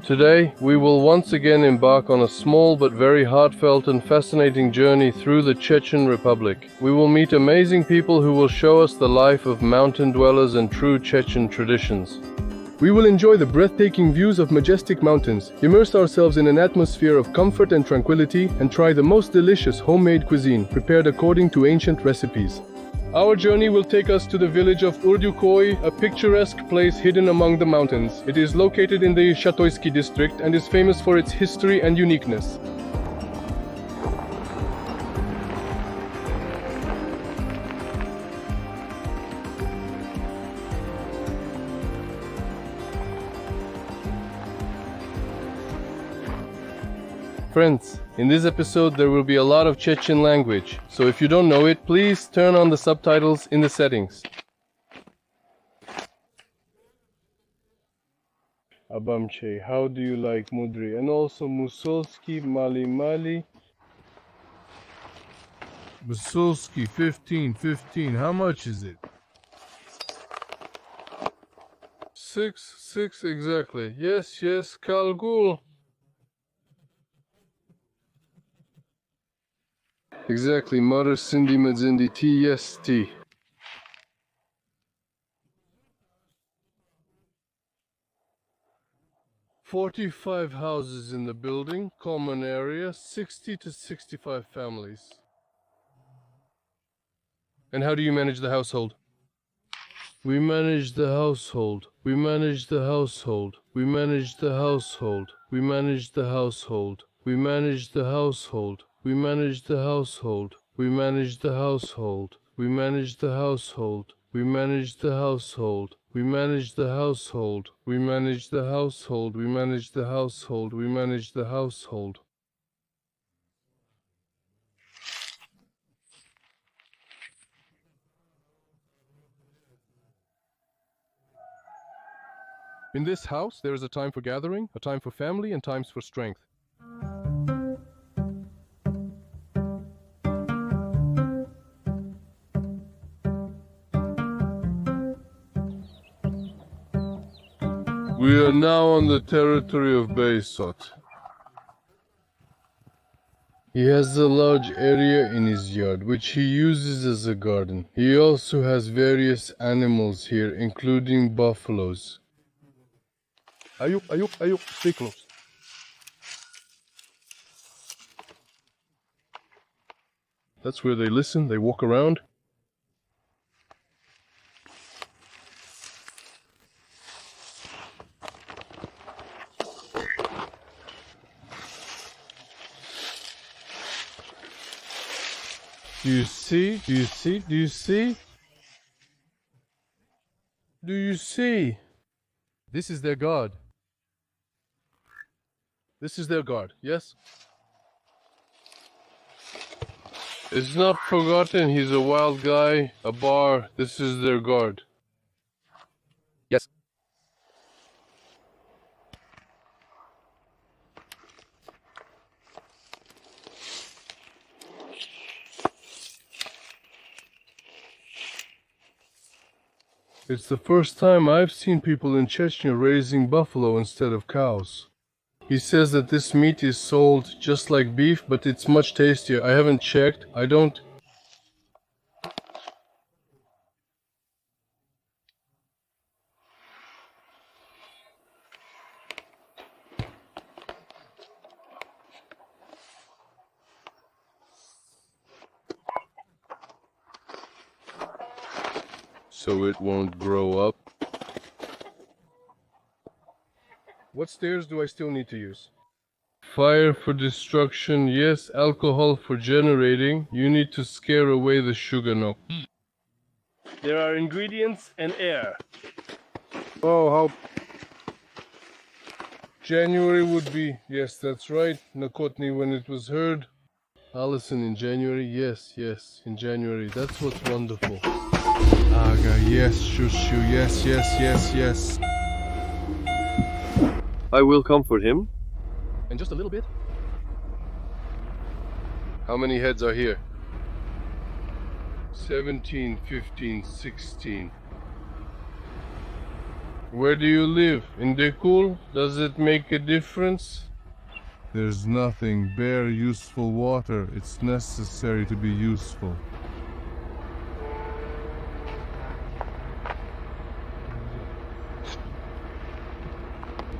Today, we will once again embark on a small but very heartfelt and fascinating journey through the Chechen Republic. We will meet amazing people who will show us the life of mountain dwellers and true Chechen traditions. We will enjoy the breathtaking views of majestic mountains, immerse ourselves in an atmosphere of comfort and tranquility, and try the most delicious homemade cuisine prepared according to ancient recipes. Our journey will take us to the village of Urdyukhoy, a picturesque place hidden among the mountains. It is located in the Shatoysky district and is famous for its history and uniqueness. Friends, in this episode there will be a lot of Chechen language, so if you don't know it, please turn on the subtitles in the settings. Abamche, how do you like Mudri? And also Musolski, Mali Mali. Musolski, 15, how much is it? 6 exactly. Yes, Kalgul. Exactly, Mother Cindy Madzindi T, yes, T. "45 houses in the building, common area, 60 to 65 families. And how do you manage the household? We manage the household. We manage the household. We manage the household. We manage the household. We manage the household. We manage the household. We manage the household. We manage the household. We manage the household. We manage the household. We manage the household. We manage the household. We manage the household. In this house, there is a time for gathering, a time for family, and times for strength. We are now on the territory of Baysot. He has a large area in his yard, which he uses as a garden. He also has various animals here, including buffaloes. Ayuk, stay close. That's where they listen, they walk around. Do you see? Do you see? Do you see? Do you see? This is their god. This is their guard, yes? It's not forgotten, he's a wild guy, a bar, this is their guard. Yes. It's the first time I've seen people in Chechnya raising buffalo instead of cows. He says that this meat is sold just like beef, but it's much tastier. I haven't checked. I don't... So it won't grow up. What stairs do I still need to use? Fire for destruction, yes. Alcohol for generating. You need to scare away the sugar no. There are ingredients and air. Oh, how... January would be, yes, that's right. Nakotny when it was heard. Allison in January, yes, in January. That's what's wonderful. Aga, yes, Shushu, yes. I will comfort him. And just a little bit? How many heads are here? 17, 15, 16. Where do you live? In Dekul? Does it make a difference? There's nothing bare useful water. It's necessary to be useful.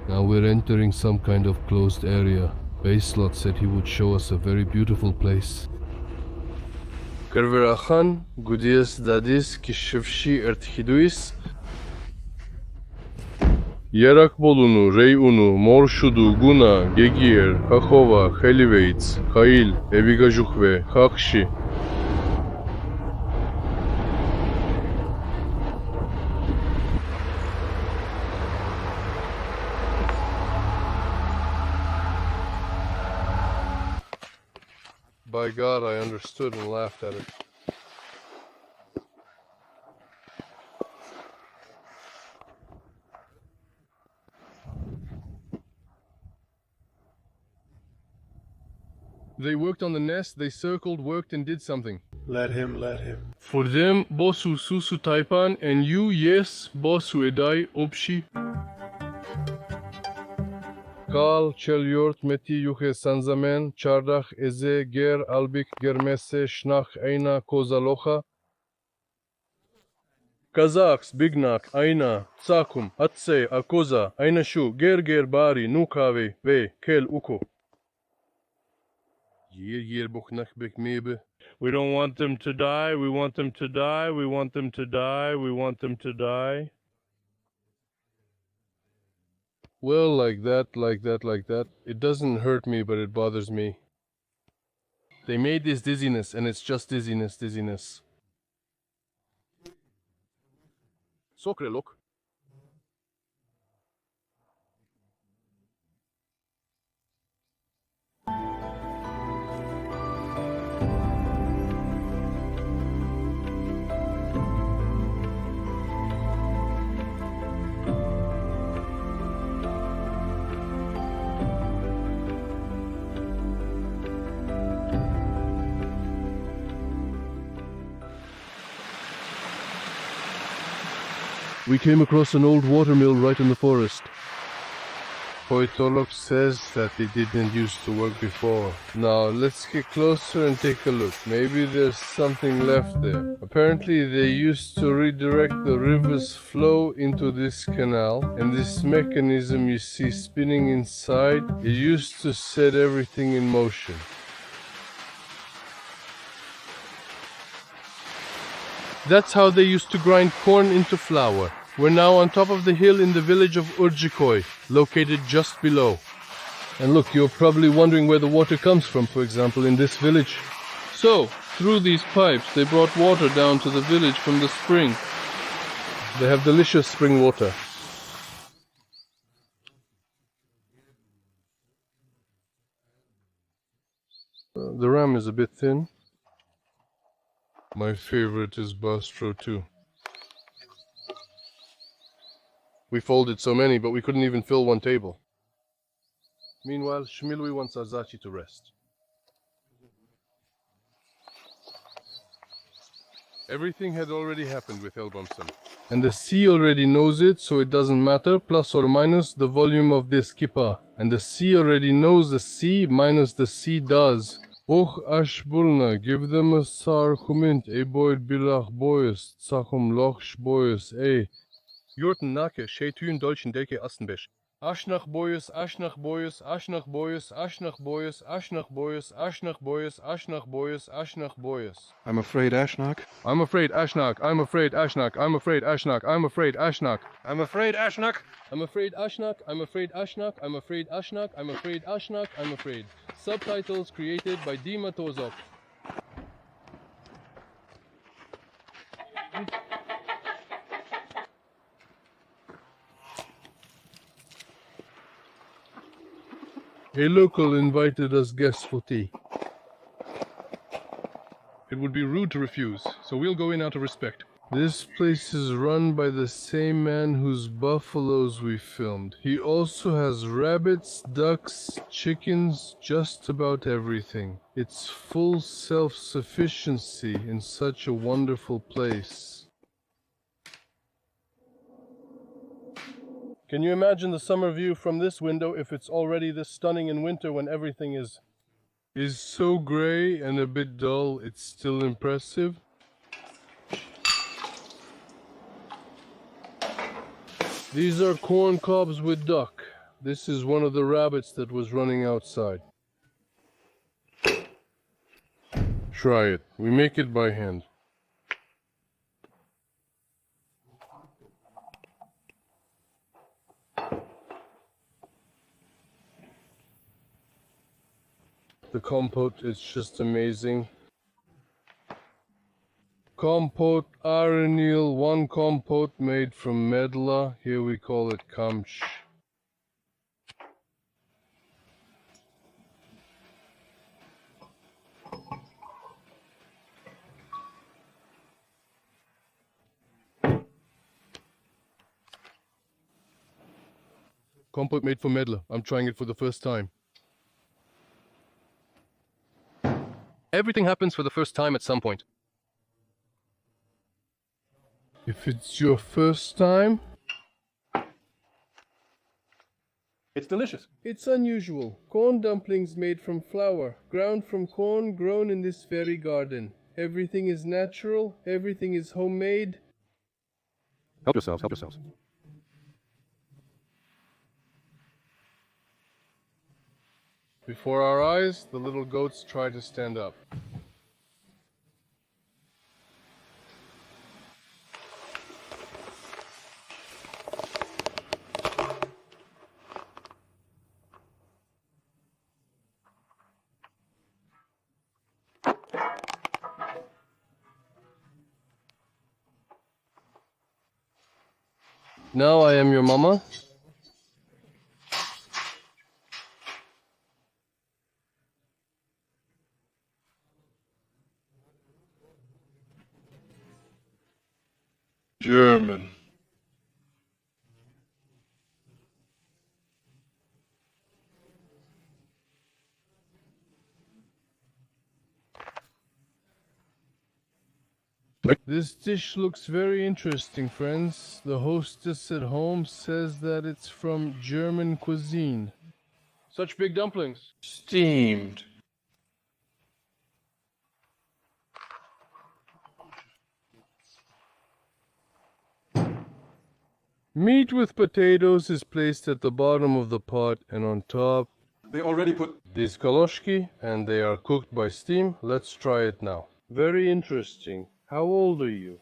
Now we're entering some kind of closed area. Baselot said he would show us a very beautiful place. Kerverachan, Gudias Dadis, Kishevshi Erthiduis. Yarak Bolunu, Reyunu, Morshudu, Guna, Gegir, Khachova, Kheliveits, Khail, Evigajukhve, Khakshi. By God, I understood and laughed at it. They worked on the nest, they circled, worked, and did something. Let him, let him. For them, Bosu Susu Taipan, and you, yes, Bosu Edai, Opshi. Kal, Chelyort, Meti, Yuche, Sanzamen, Chardach, Eze, Ger, Albik, Germese, Shnach, Eina, Kozalocha. Kazaks, Bignak, Aina, Tsakum, Atse, Akoza, Ainashu, Ger, Bari, Nukave, Ve, Kel, Uko. We don't want them to die, we want them to die, we want them to die, we want them to die. Well, like that. It doesn't hurt me, but it bothers me. They made this dizziness, and it's just dizziness. Sokre, look. We came across an old watermill right in the forest. Poitolog says that it didn't used to work before. Now, let's get closer and take a look. Maybe there's something left there. Apparently, they used to redirect the river's flow into this canal, and this mechanism you see spinning inside, it used to set everything in motion. That's how they used to grind corn into flour. We're now on top of the hill in the village of Urdyukhoy, located just below. And look, you're probably wondering where the water comes from, for example, in this village. So, through these pipes, they brought water down to the village from the spring. They have delicious spring water. The ram is a bit thin. My favorite is Bastro too. We folded so many, but we couldn't even fill one table. Meanwhile, Shmilui wants Azachi to rest. Everything had already happened with Elbamson. And the sea already knows it, so it doesn't matter, plus or minus the volume of this kippa. And the sea already knows the sea minus the sea does. Och ashbulna, give them a sar chumint, e boyd bilach boyus, tsachum loch boyus, e. Jorten nake, shetun dolchen deke astenbesh. Ashnach boyus, ashnach boyus, ashnach boyus, ashnach boyus, ashnach boyus, ashnach boyus, ashnach boyus, ashnach boyus. I'm afraid Ashnach. I'm afraid Ashnach, I'm afraid Ashnach, I'm afraid Ashnach, I'm afraid Ashnach. I'm afraid Ashnach. I'm afraid Ashnach, I'm afraid Ashnach, I'm afraid Ashnach, I'm afraid Ashnach, I'm afraid. Subtitles created by Dima Tozok. A local invited us guests for tea. It would be rude to refuse, so we'll go in out of respect. This place is run by the same man whose buffaloes we filmed. He also has rabbits, ducks, chickens, just about everything. It's full self-sufficiency in such a wonderful place. Can you imagine the summer view from this window if it's already this stunning in winter when everything is so gray and a bit dull, it's still impressive? These are corn cobs with duck. This is one of the rabbits that was running outside. Try it. We make it by hand. The compote is just amazing. Compote arenil, one compote made from medla. Here we call it kamch. Compote made from medla. I'm trying it for the first time. Everything happens for the first time at some point. If it's your first time, It's delicious. it's unusual. Corn dumplings made from flour, ground from corn grown in this very garden. Everything is natural, everything is homemade. Help yourselves, help yourselves. Before our eyes, the little goats try to stand up. Now I am your mama. German. This dish looks very interesting, friends. The hostess at home says that it's from German cuisine. Such big dumplings. Steamed. Meat with potatoes is placed at the bottom of the pot, and on top They already put... these kaloshki, and they are cooked by steam. Let's try it now. Very interesting. How old are you?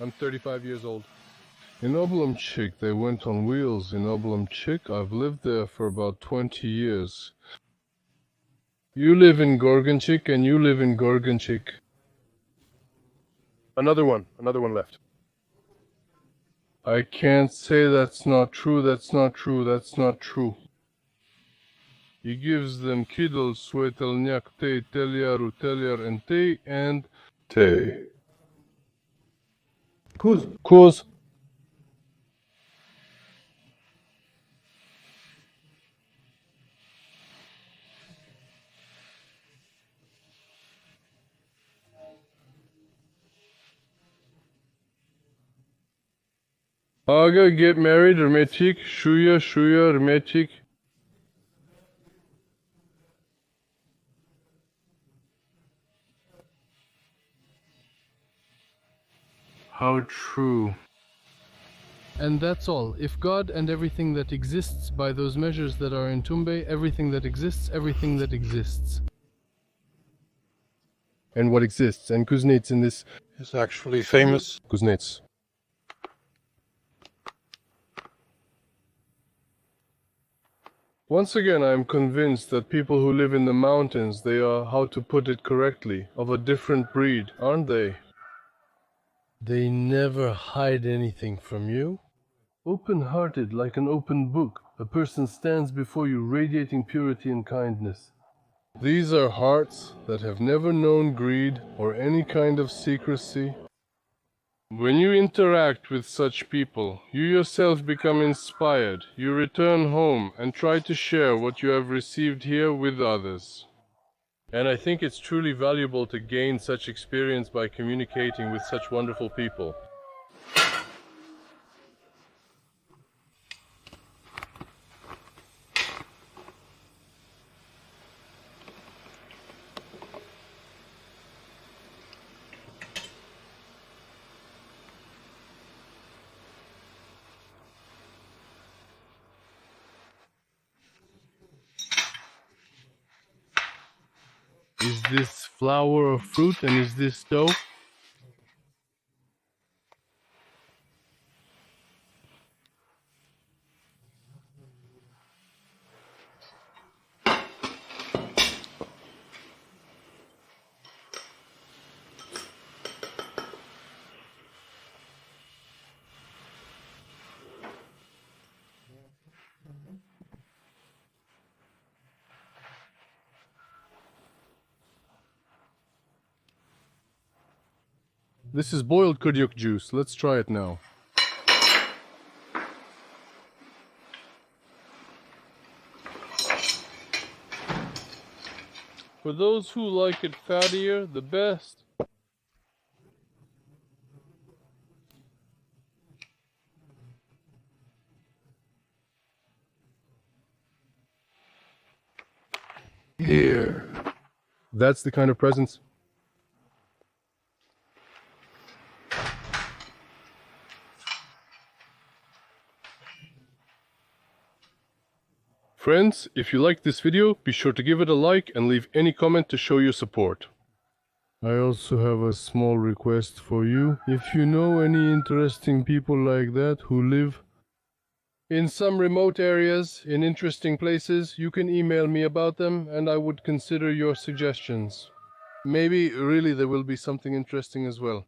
I'm 35 years old. In Oblomchik, they went on wheels. In Oblomchik, I've lived there for about 20 years. You live in Gorgonchik, and you live in Gorgonchik. Another one left. I can't say that's not true, that's not true, that's not true. He gives them kidal, swetelnyak, te, telyar, utelyar, and te, and te. Kuz. Aga, get married, hermetic, shuya, hermetic. How true. And that's all. If God and everything that exists by those measures that are in Tumbe, everything that exists, everything that exists. And what exists? And Kuznets in this... Is actually famous. Kuznets. Once again, I am convinced that people who live in the mountains, they are, how to put it correctly, of a different breed, aren't they? They never hide anything from you. Open-hearted, like an open book, a person stands before you radiating purity and kindness. These are hearts that have never known greed or any kind of secrecy. When you interact with such people, you yourself become inspired. You return home and try to share what you have received here with others. And I think it's truly valuable to gain such experience by communicating with such wonderful people. Is this flour or fruit, and is this dough? This is boiled Urdyukhoy juice. Let's try it now. For those who like it fattier, the best. Here. That's the kind of presents. Friends, if you liked this video, be sure to give it a like and leave any comment to show your support. I also have a small request for you. If you know any interesting people like that who live In some remote areas, in interesting places, you can email me about them and I would consider your suggestions. Maybe really there will be something interesting as well.